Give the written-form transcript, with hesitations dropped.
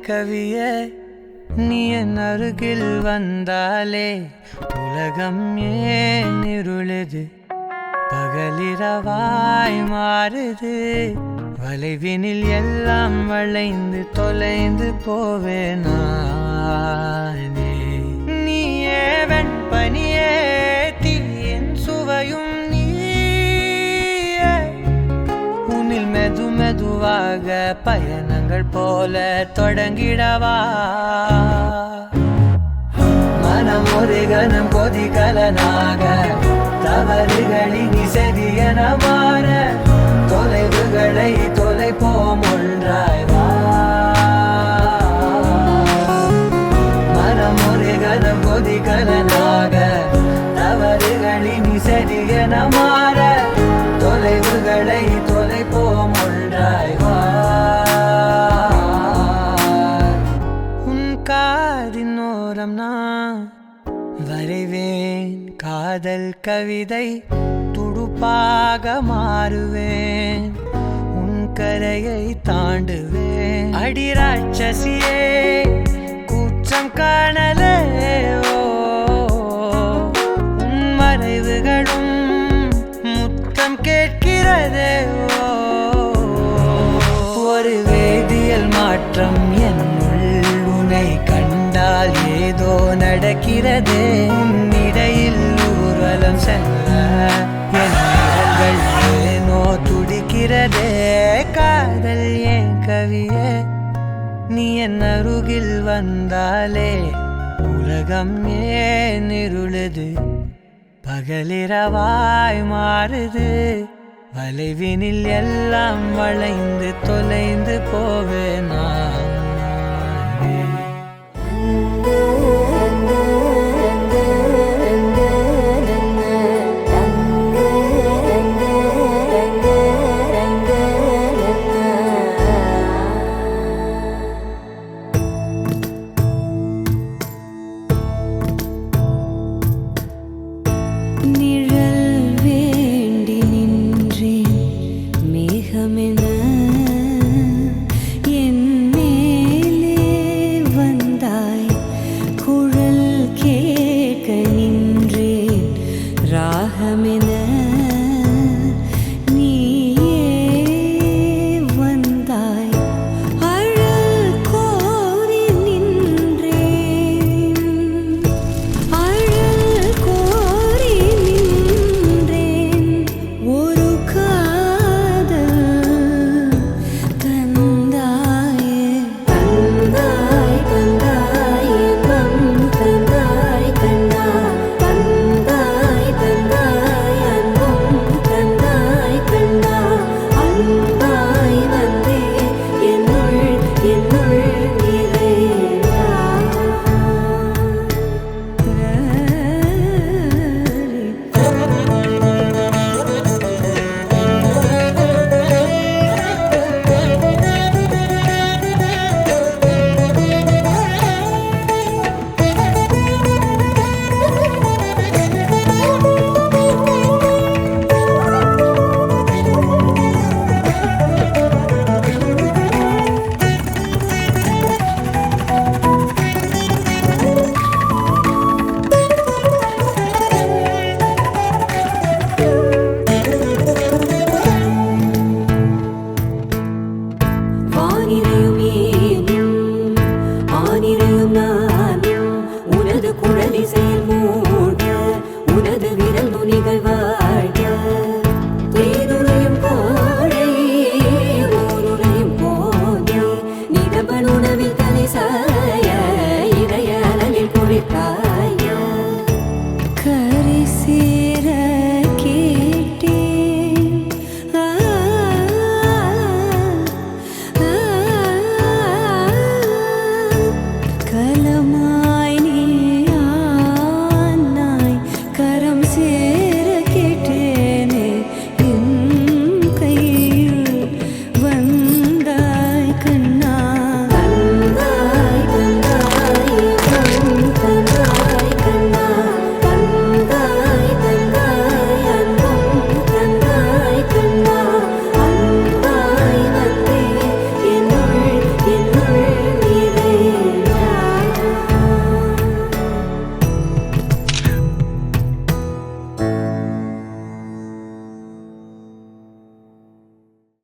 கவியே நீ என் அருகில் வந்தாலே உலகம் ஏன் இருளுது பகலிரவாய் மாறுது வளைவினில் எல்லாம் வளைந்து தொலைந்து போவேனானே நீயே வெண்பனியே தீயின் சுவையும் மெது மெதுவாக பயணங்கள் போல தொடங்கிடவா மனம் ஒரு கணம் கொதிகலனாக தவறுகளின் சரியன மாற தொலைவுகளை தொலைப்போம் ஒன்றாய் வா மனம் ஒரு கணம் கொதிகலனாக தவறுகளின் சரியன மாற தொலைவுகளை தொலைப்போம் ஒன்றாய் வா உன் காதின் ஓரம் நான் வரைவேன் காதல் கவிதை துடுப்பாக மாறுவேன் உன் கரையை தாண்டுவேன் அடி ராட்சசியே கூச்சம் காணலே உன் மறைவுகளும் கேட்கிறதே ஒரு வேதியியல் மாற்றம் என்னுள் உன்னை கண்டால் ஏதோ நடக்கிறதே இடையில் ஊர்வலம் செல்ல என் விரல்கள் ஏனோ துடிக்கிறதே காதல் ஏன் கவியே நீ என் அருகில் வந்தாலே உலகம் ஏன் இருளுது பகலிரவாய் மாறுது வளைவினில் எல்லாம் வளைந்து தொலைந்து போவேனா நீ